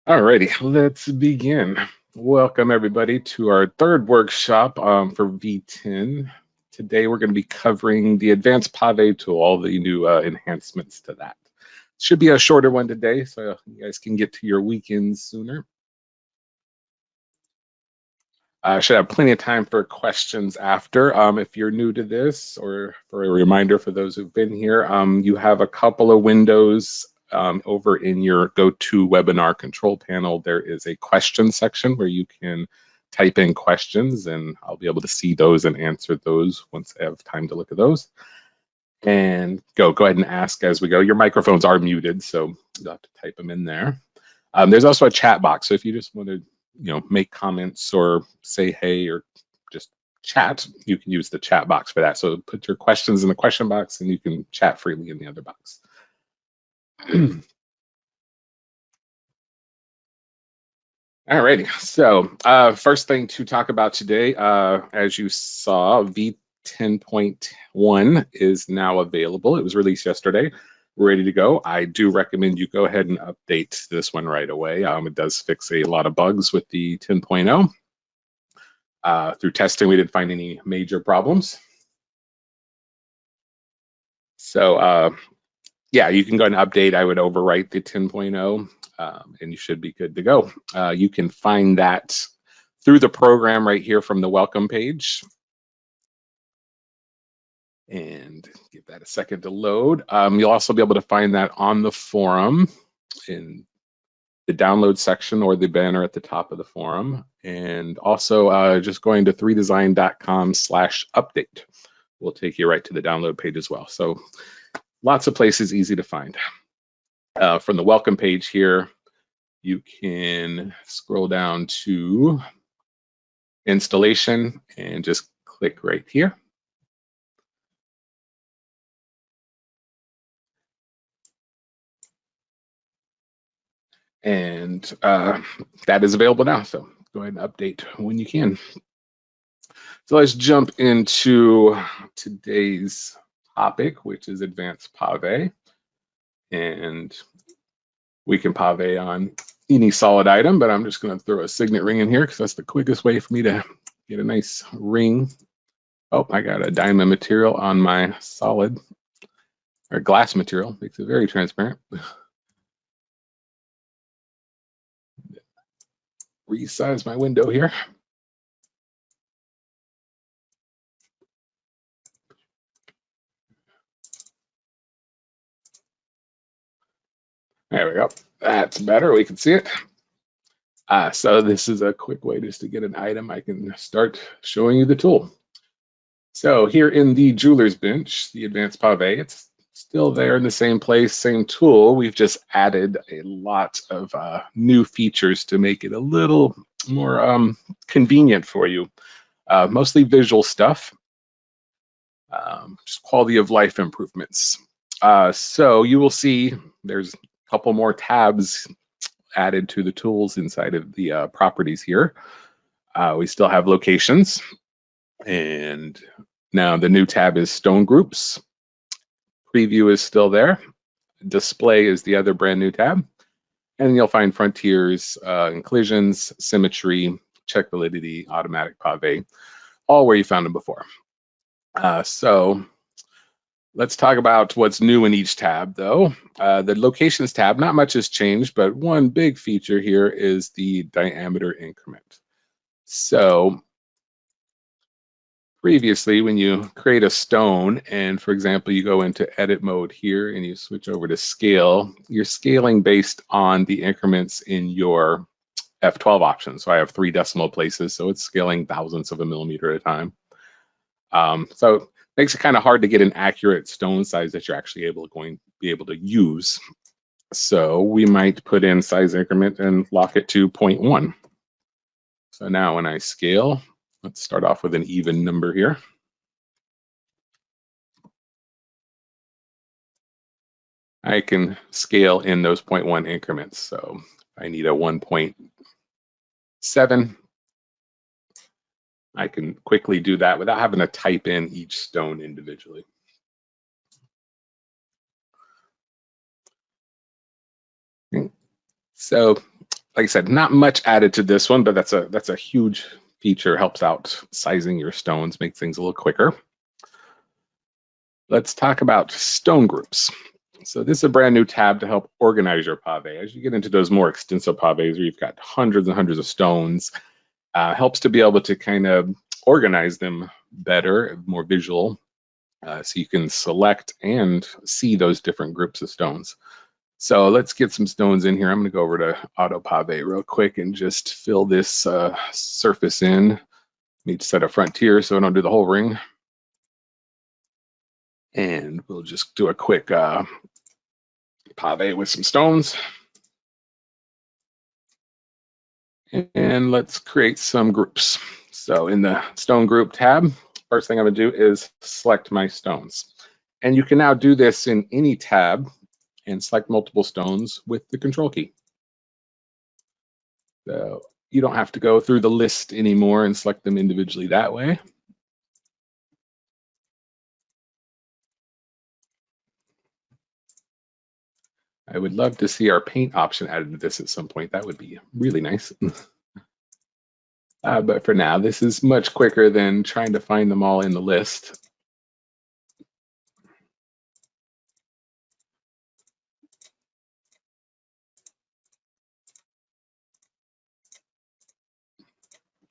Alrighty, let's begin. Welcome everybody to our third workshop for V10. Today we're going to be covering the advanced Pave tool, all the new enhancements to that. Should be a shorter one today, so you guys can get to your weekends sooner. I should have plenty of time for questions after. If you're new to this, or for a reminder for those who've been here, you have a couple of windows over in your GoToWebinar control panel. There is a question section where you can type in questions, and I'll be able to see those and answer those once I have time to look at those. And go ahead and ask as we go. Your microphones are muted, so you'll have to type them in there. There's also a chat box, so if you just want to make comments or say hey or just chat, you can use the chat box for that. So put your questions in the question box and you can chat freely in the other box. Alrighty, so first thing to talk about today, as you saw, V10.1 is now available. It was released yesterday. Ready to go. I do recommend you go ahead and update this one right away. It does fix a lot of bugs with the 10.0. Through testing, we didn't find any major problems. So yeah, you can go and update. I would overwrite the 10.0 and you should be good to go. You can find that through the program right here from the welcome page. And give that a second to load. You'll also be able to find that on the forum in the download section or the banner at the top of the forum. And also just going to 3design.com/update will take you right to the download page as well. So lots of places easy to find. From the welcome page here, you can scroll down to installation and just click right here. And that is available now, so go ahead and update when you can. So let's jump into today's topic, which is advanced Pave. And we can Pave on any solid item, but I'm just going to throw a signet ring in here because that's the quickest way for me to get a nice ring. Oh, I got a diamond material on my solid, or glass material, makes it very transparent. Resize my window here. There we go. That's better. We can see it. So this is a quick way just to get an item. I can start showing you the tool. So here in the jeweler's bench, the advanced Pave, it's still there in the same place, same tool. We've just added a lot of new features to make it a little more convenient for you. Mostly visual stuff, just quality of life improvements. So you will see there's a couple more tabs added to the tools inside of the properties here. We still have locations, and now the new tab is stone groups. Preview is still there. Display is the other brand new tab. And you'll find frontiers, inclusions, symmetry, check validity, automatic Pave, all where you found them before. So let's talk about what's new in each tab though. The locations tab, not much has changed, but one big feature here is the diameter increment. So previously, when you create a stone and, for example, you go into edit mode here and you switch over to scale, you're scaling based on the increments in your F12 option. So I have 3 decimal places, so it's scaling thousandths of a millimeter at a time. So it makes it kind of hard to get an accurate stone size that you're actually going to be able to use. So we might put in size increment and lock it to 0.1. So now when I scale, let's start off with an even number here. I can scale in those 0.1 increments. So if I need a 1.7, I can quickly do that without having to type in each stone individually. So like I said, not much added to this one, but that's a huge feature. Helps out sizing your stones, make things a little quicker. Let's talk about stone groups. So this is a brand new tab to help organize your pave. As you get into those more extensive paves where you've got hundreds and hundreds of stones, helps to be able to kind of organize them better, more visual, so you can select and see those different groups of stones. So let's get some stones in here. I'm going to go over to Auto Pave real quick and just fill this surface in. Need to set a frontier so I don't do the whole ring. And we'll just do a quick pave with some stones. And let's create some groups. So in the stone group tab, first thing I'm going to do is select my stones. And you can now do this in any tab and select multiple stones with the control key. So you don't have to go through the list anymore and select them individually that way. I would love to see our paint option added to this at some point. That would be really nice. But for now, this is much quicker than trying to find them all in the list.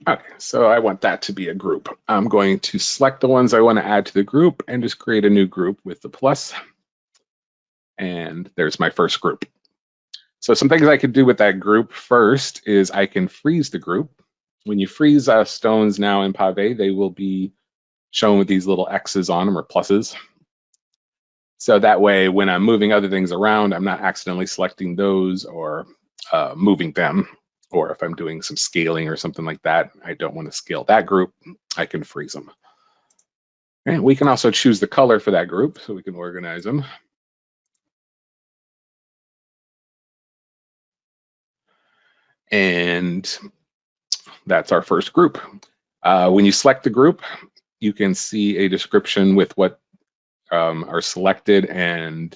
Okay, so I want that to be a group. I'm going to select the ones I want to add to the group and just create a new group with the plus. And there's my first group. So some things I could do with that group first is I can freeze the group. When you freeze stones now in Pave, they will be shown with these little X's on them or pluses. So that way, when I'm moving other things around, I'm not accidentally selecting those or moving them. Or if I'm doing some scaling or something like that, I don't want to scale that group, I can freeze them. And we can also choose the color for that group so we can organize them. And that's our first group. When you select the group, you can see a description with what are selected and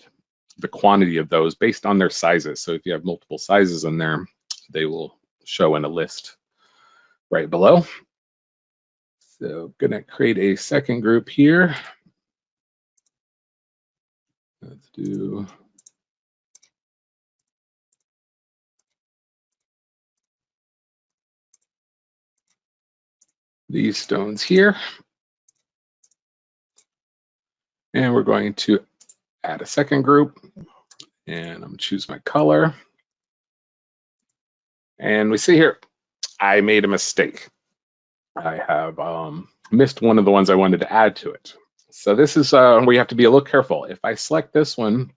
the quantity of those based on their sizes. So if you have multiple sizes in there, they will show in a list right below. So I'm gonna create a second group here. Let's do these stones here. And we're going to add a second group. And I'm gonna choose my color. And we see here, I made a mistake. I have missed one of the ones I wanted to add to it. So this is where you have to be a little careful. If I select this one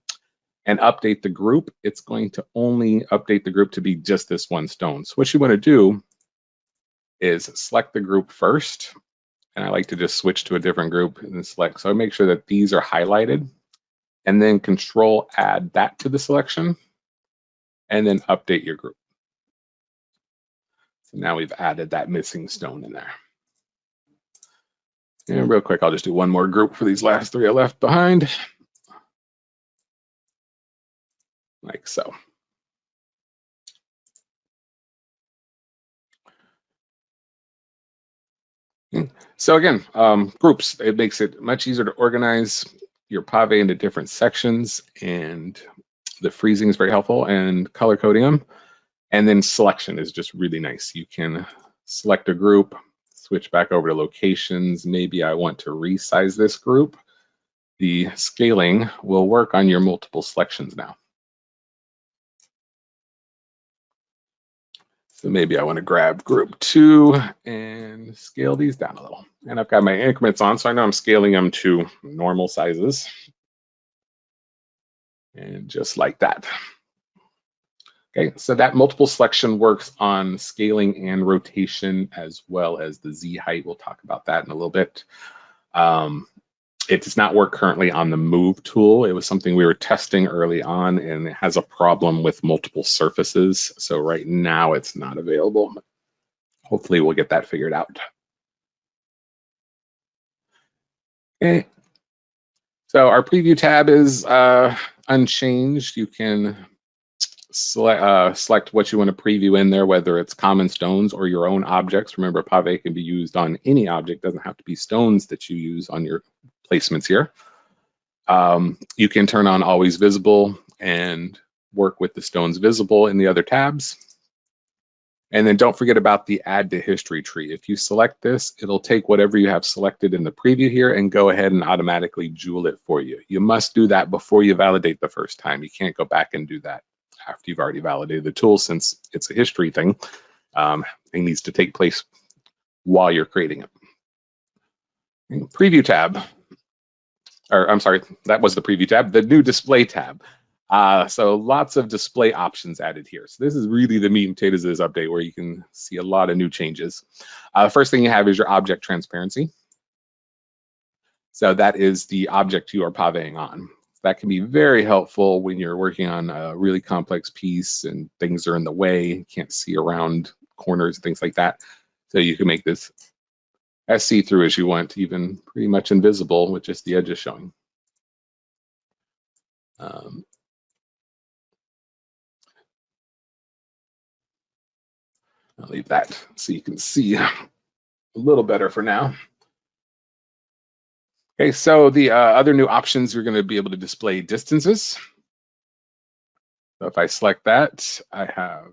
and update the group, it's going to only update the group to be just this one stone. So what you want to do is select the group first. And I like to just switch to a different group and select. So I make sure that these are highlighted and then Control add that to the selection and then update your group. So now we've added that missing stone in there. And real quick, I'll just do one more group for these last three I left behind. Like so. So again, groups, it makes it much easier to organize your pave into different sections, and the freezing is very helpful, and color coding them. And then selection is just really nice. You can select a group, switch back over to locations. Maybe I want to resize this group. The scaling will work on your multiple selections now. So maybe I want to grab group 2 and scale these down a little. And I've got my increments on, so I know I'm scaling them to normal sizes. And just like that. Okay, so that multiple selection works on scaling and rotation as well as the Z height. We'll talk about that in a little bit. It does not work currently on the move tool. It was something we were testing early on, and it has a problem with multiple surfaces. So right now it's not available. Hopefully we'll get that figured out. Okay, so our preview tab is unchanged. You can select what you want to preview in there, whether it's common stones or your own objects. Remember, Pave can be used on any object, doesn't have to be stones that you use on your placements here. You can turn on always visible and work with the stones visible in the other tabs. And then don't forget about the add to history tree. If you select this, it'll take whatever you have selected in the preview here and go ahead and automatically jewel it for you. You must do that before you validate the first time. You can't go back and do that after you've already validated the tool, since it's a history thing. It needs to take place while you're creating it. Preview tab, or I'm sorry, that was the preview tab, the new display tab. So lots of display options added here. So this is really the meat and potatoes of this update, where you can see a lot of new changes. The first thing you have is your object transparency. So that is the object you are paveing on. That can be very helpful when you're working on a really complex piece and things are in the way, you can't see around corners and things like that. So you can make this as see-through as you want, even pretty much invisible with just the edges showing. I'll leave that so you can see a little better for now. Okay, so the other new options, you're going to be able to display distances. So if I select that, I have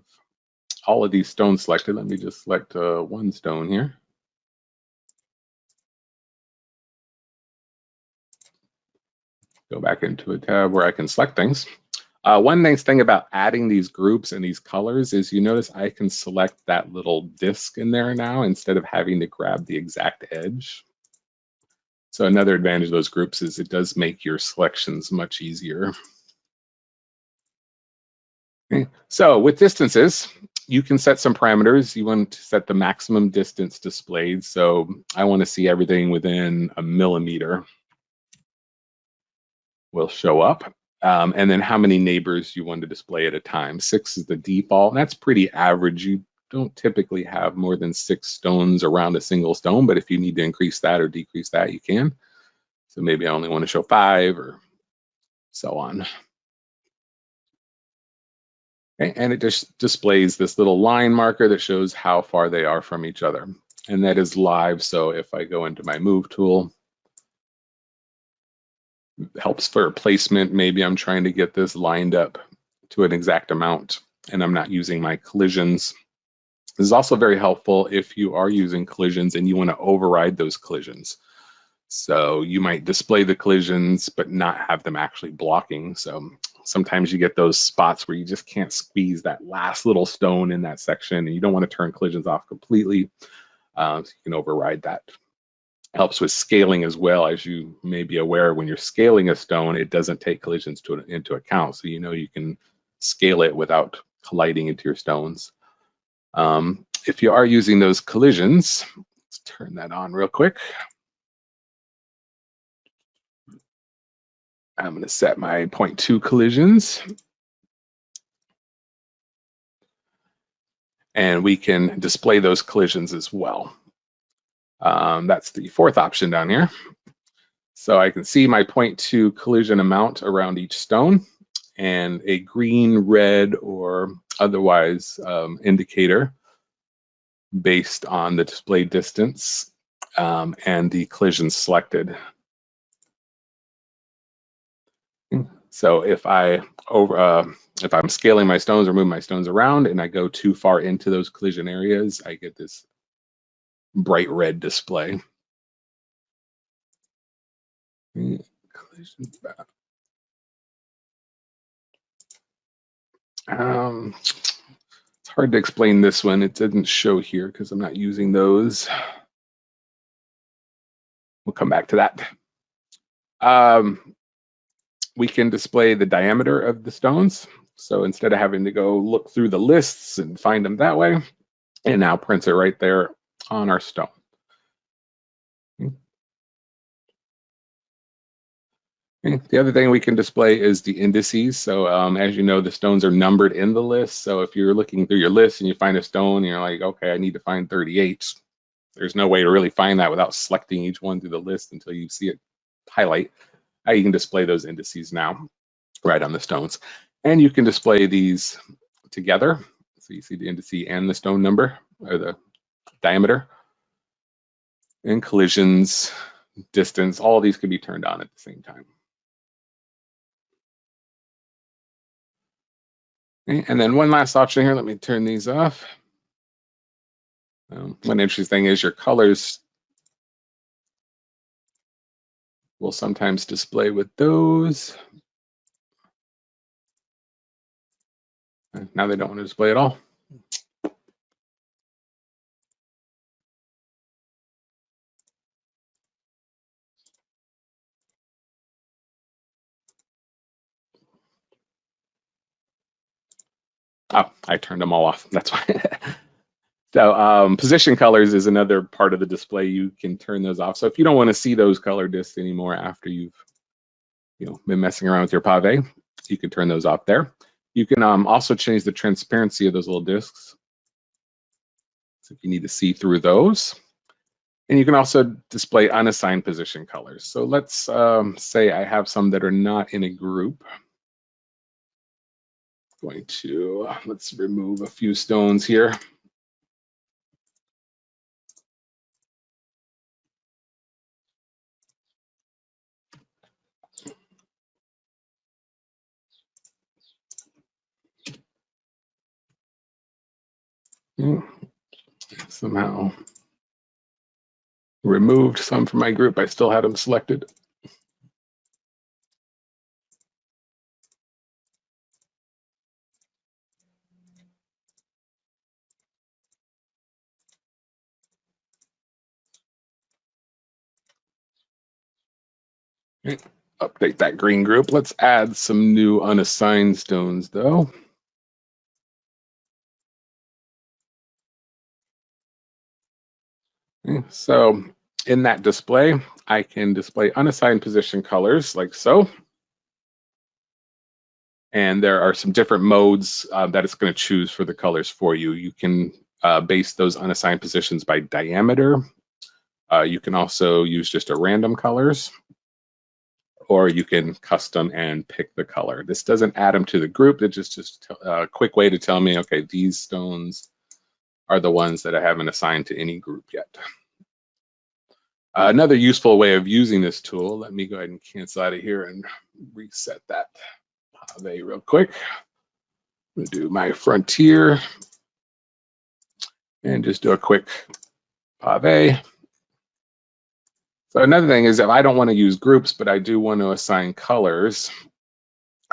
all of these stones selected. Let me just select one stone here. Go back into a tab where I can select things. One nice thing about adding these groups and these colors is you notice I can select that little disc in there now instead of having to grab the exact edge. So another advantage of those groups is it does make your selections much easier. Okay. So with distances, you can set some parameters. You want to set the maximum distance displayed. So I want to see everything within a millimeter will show up. And then how many neighbors you want to display at a time. 6 is the default, and that's pretty average. You don't typically have more than 6 stones around a single stone, but if you need to increase that or decrease that, you can. So maybe I only want to show 5 or so on. Okay, and it just displays this little line marker that shows how far they are from each other. And that is live, so if I go into my move tool, helps for placement. Maybe I'm trying to get this lined up to an exact amount and I'm not using my collisions. This is also very helpful if you are using collisions and you want to override those collisions. So you might display the collisions but not have them actually blocking. So sometimes you get those spots where you just can't squeeze that last little stone in that section and you don't want to turn collisions off completely. So you can override that. Helps with scaling as well. As you may be aware, when you're scaling a stone, it doesn't take collisions into account. So you know you can scale it without colliding into your stones. If you are using those collisions, let's turn that on real quick. I'm going to set my 0.2 collisions. And we can display those collisions as well. That's the 4th option down here. So I can see my 0.2 collision amount around each stone and a green, red, or otherwise indicator based on the display distance and the collision selected. So if I'm scaling my stones or moving my stones around and I go too far into those collision areas, I get this bright red display. Collision back. It's hard to explain this one. It didn't show here because I'm not using those. We'll come back to that. We can display the diameter of the stones. So instead of having to go look through the lists and find them that way, it now prints it right there on our stone. The other thing we can display is the indices. So as you know, the stones are numbered in the list. So if you're looking through your list and you find a stone, and you're like, okay, I need to find 38. There's no way to really find that without selecting each one through the list until you see it highlight. You can display those indices now right on the stones. And you can display these together. So you see the indice and the stone number, or the diameter, and collisions, distance, all of these can be turned on at the same time. Okay, and then one last option here, let me turn these off. One interesting thing is your colors will sometimes display with those. Now they don't want to display at all. Oh, I turned them all off. That's why. So position colors is another part of the display. You can turn those off. So if you don't want to see those color discs anymore after you've been messing around with your Pave, you can turn those off there. You can also change the transparency of those little discs. So if you need to see through those. And you can also display unassigned position colors. So let's say I have some that are not in a group. Going to, let's remove a few stones here. Somehow removed some from my group. I still had them selected. Okay. Update that green group. Let's add some new unassigned stones though. Okay. So in that display, I can display unassigned position colors like so. And there are some different modes that it's going to choose for the colors for you. You can base those unassigned positions by diameter. You can also use just a random colors, or you can custom and pick the color. This doesn't add them to the group. It's just a quick way to tell me, okay, these stones are the ones that I haven't assigned to any group yet. Another useful way of using this tool, let me go ahead and cancel out of here and reset that Pave real quick. I'm gonna do my frontier and just do a quick Pave. So another thing is if I don't want to use groups, but I do want to assign colors,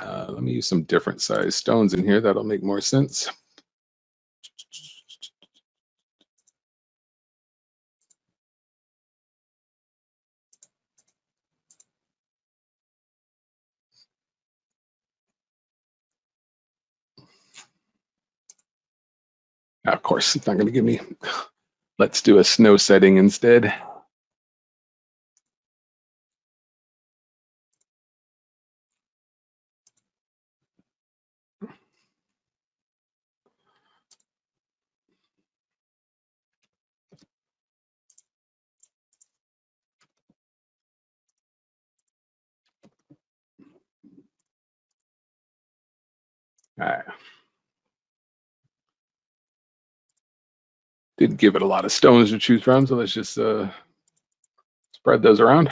let me use some different size stones in here. That'll make more sense. Now, of course, it's not going to give me, let's do a snow setting instead. All right. Did give it a lot of stones to choose from, so let's just spread those around.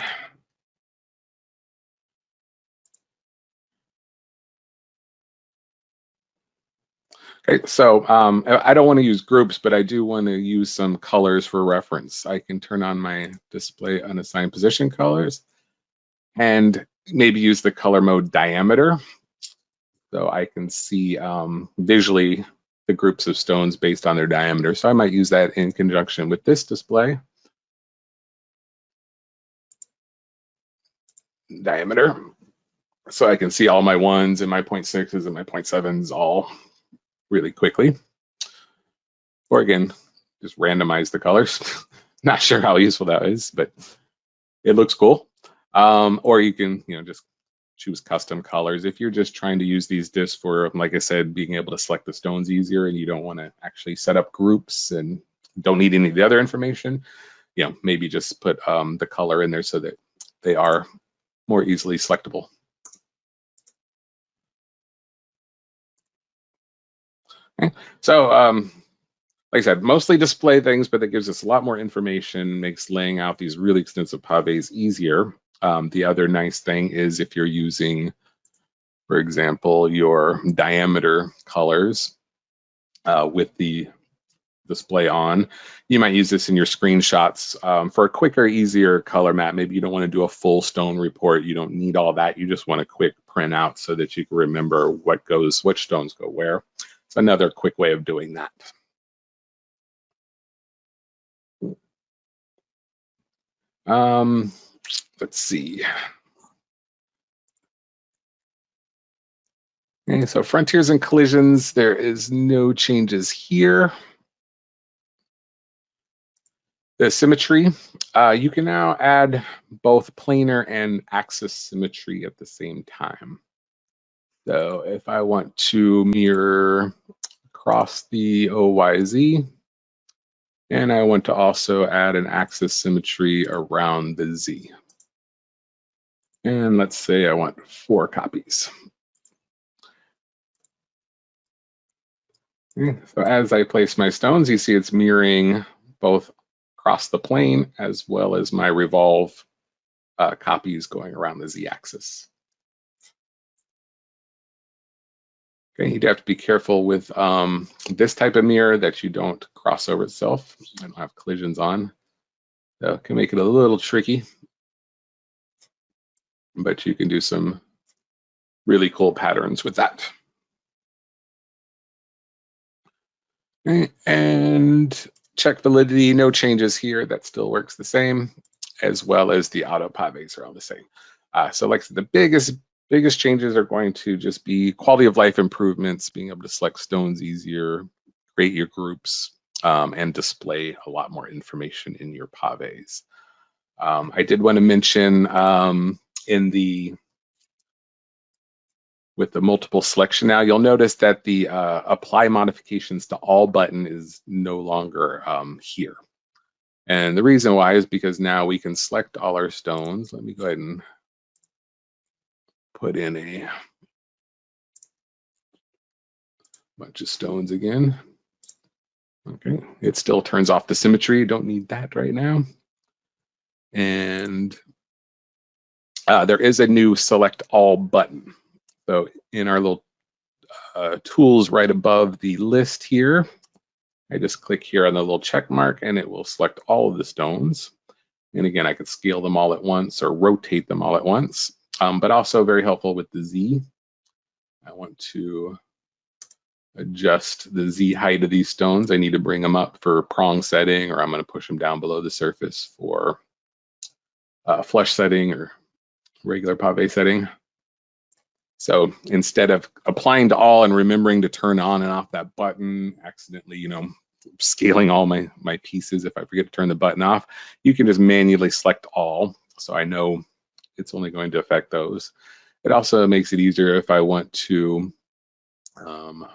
Okay, so I don't want to use groups, but I do want to use some colors for reference. I can turn on my display unassigned position colors and maybe use the color mode diameter. So I can see visually the groups of stones based on their diameter. So I might use that in conjunction with this display. Diameter. So I can see all my 1s and my 0.6s and my 0.7s all really quickly. Or again, just randomize the colors. Not sure how useful that is, but it looks cool. Or you can, just choose custom colors. If you're just trying to use these discs for, like I said, being able to select the stones easier and you don't want to actually set up groups and don't need any of the other information, maybe just put the color in there so that they are more easily selectable. Okay. So like I said, mostly display things, but it gives us a lot more information, makes laying out these really extensive paves easier. The other nice thing is if you're using, for example, your diameter colors with the display on, you might use this in your screenshots for a quicker, easier color map. Maybe you don't want to do a full stone report. You don't need all that. You just want a quick printout so that you can remember what goes, which stones go where. It's another quick way of doing that. Let's see. Okay, so frontiers and collisions, there is no changes here. The symmetry, you can now add both planar and axis symmetry at the same time. So if I want to mirror across the OYZ, and I want to also add an axis symmetry around the Z. And let's say I want 4 copies. Okay, so as I place my stones, you see it's mirroring both across the plane as well as my revolve copies going around the Z-axis. Okay, you do have to be careful with this type of mirror that you don't cross over itself and have collisions on. So it can make it a little tricky, but you can do some really cool patterns with that. Okay, and check validity, no changes here. That still works the same, as well as the auto paves are all the same. So like the biggest changes are going to just be quality of life improvements, being able to select stones easier, create your groups, and display a lot more information in your paves. I did want to mention with the multiple selection now, you'll notice that the apply modifications to all button is no longer here. And the reason why is because now we can select all our stones. Let me go ahead and put in a bunch of stones again. Okay, it still turns off the symmetry. Don't need that right now. And there is a new select all button. So in our little tools right above the list here, I just click here on the little check mark and it will select all of the stones. And again, I could scale them all at once or rotate them all at once, but also very helpful with the Z. I want to adjust the Z height of these stones. I need to bring them up for prong setting, or I'm going to push them down below the surface for flush setting or regular pave setting. So instead of applying to all and remembering to turn on and off that button, accidentally, scaling all my pieces if I forget to turn the button off, you can just manually select all. So I know it's only going to affect those. It also makes it easier if I want to go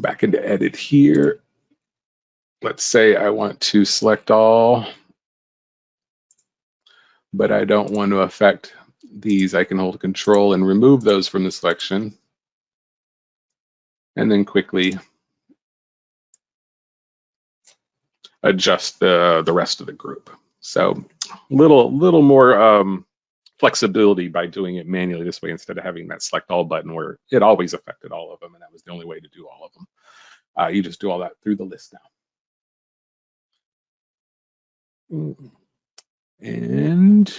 back into edit here. Let's say I want to select all, but I don't want to affect these. I can hold Control and remove those from the selection, and then quickly adjust the rest of the group. So little more flexibility by doing it manually this way instead of having that select all button where it always affected all of them, and that was the only way to do all of them. You just do all that through the list now. And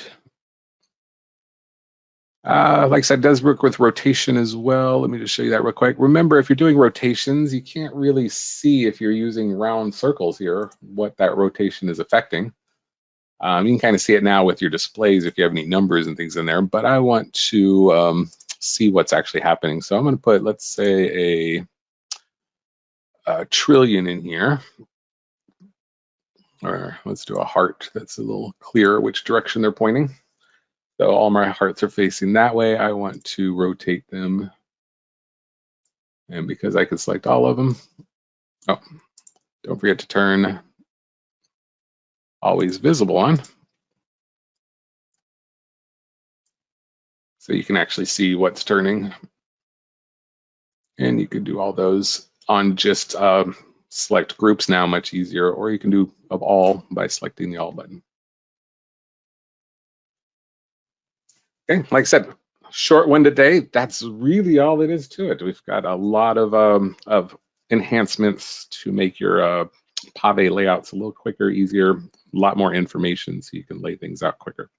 like I said, it does work with rotation as well. Let me just show you that real quick. Remember, if you're doing rotations, you can't really see if you're using round circles here, what that rotation is affecting. You can kind of see it now with your displays if you have any numbers and things in there, but I want to see what's actually happening. So I'm going to put, let's say, a trillion in here, or let's do a heart that's a little clearer which direction they're pointing. So all my hearts are facing that way. I want to rotate them. And because I can select all of them, oh, don't forget to turn always visible on. So you can actually see what's turning. And you can do all those on just select groups now, much easier, or you can do of all by selecting the all button. Okay, like I said, short one today. That's really all it is to it. We've got a lot of enhancements to make your Pave layouts a little quicker, easier, a lot more information so you can lay things out quicker.